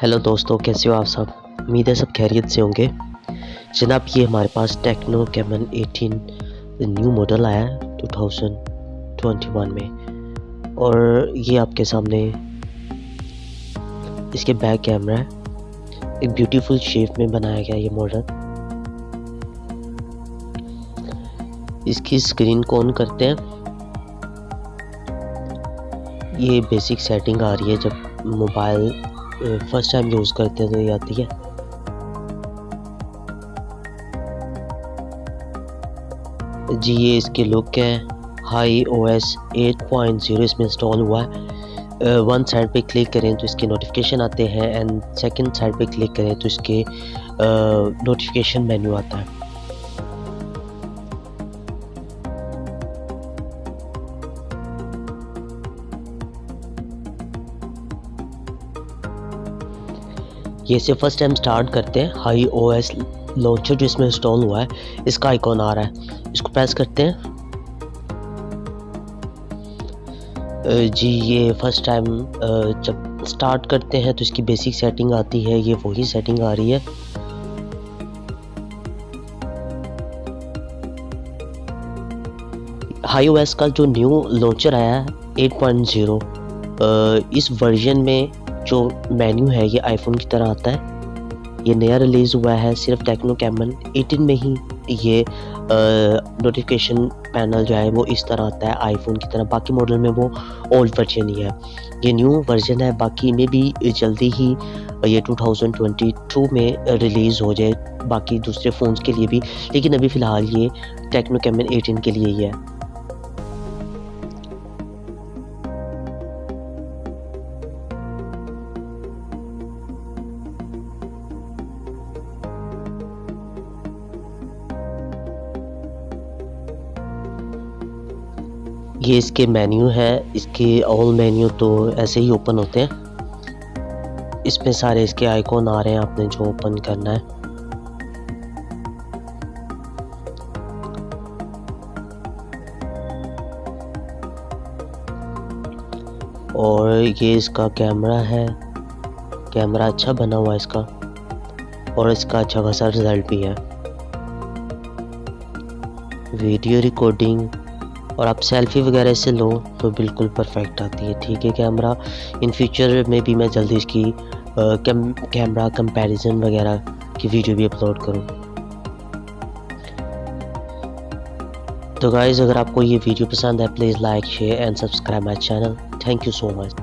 Hello दोस्तों, कैसे हो आप सब। उम्मीद है सब खैरियत से होंगे। जनाब, ये हमारे पास टेक्नो कैमन 18 न्यू मॉडल आया है 2021 में, और ये आपके सामने इसके बैक कैमरा है। एक ब्यूटीफुल शेप में बनाया गया ये मॉडल। इसकी स्क्रीन को ऑन करते हैं। ये बेसिक सेटिंग आ रही है, जब मोबाइल फर्स्ट टाइम यूज़ करते हैं तो ये आती है। जी, ये इसकी लुक है। iOS 8.0 इसमें इंस्टॉल हुआ है। वन साइड पे क्लिक करें तो इसके नोटिफिकेशन आते हैं, एंड सेकंड साइड पे क्लिक करें तो इसके नोटिफिकेशन मेन्यू आता है। ये से फर्स्ट टाइम स्टार्ट करते हैं। iOS लॉन्चर जो इसमें इंस्टॉल हुआ है, इसका आइकॉन आ रहा है, इसको प्रेस करते हैं। जी, ये फर्स्ट टाइम जब स्टार्ट करते हैं तो इसकी बेसिक सेटिंग आती है। ये वही सेटिंग आ रही है। iOS का जो न्यू लॉन्चर आया है 8.0, इस वर्जन में जो मेन्यू है ये आईफोन की तरह आता है। ये नया रिलीज़ हुआ है, सिर्फ टेक्नो कैमन 18 में ही ये नोटिफिकेशन पैनल जो है वो इस तरह आता है आईफोन की तरह। बाकी मॉडल में वो ओल्ड वर्जन ही है, ये न्यू वर्जन है। बाकी में भी जल्दी ही ये 2022 में रिलीज़ हो जाए, बाकी दूसरे फ़ोन्स के लिए भी, लेकिन अभी फ़िलहाल ये टेक्नो कैमन 18 के लिए ही है। ये इसके मेन्यू है। इसके ऑल मेन्यू तो ऐसे ही ओपन होते हैं। इसमें सारे इसके आइकॉन आ रहे हैं, आपने जो ओपन करना है। और ये इसका कैमरा है। कैमरा अच्छा बना हुआ है इसका, और इसका अच्छा खासा रिजल्ट भी है। वीडियो रिकॉर्डिंग और आप सेल्फी वगैरह से लो तो बिल्कुल परफेक्ट आती है। ठीक है कैमरा। इन फ्यूचर में भी मैं जल्दी इसकी कैमरा कंपैरिजन वगैरह की वीडियो भी अपलोड करूँ। तो गाइज़, अगर आपको ये वीडियो पसंद है, please like, share and subscribe my channel. Thank you so much.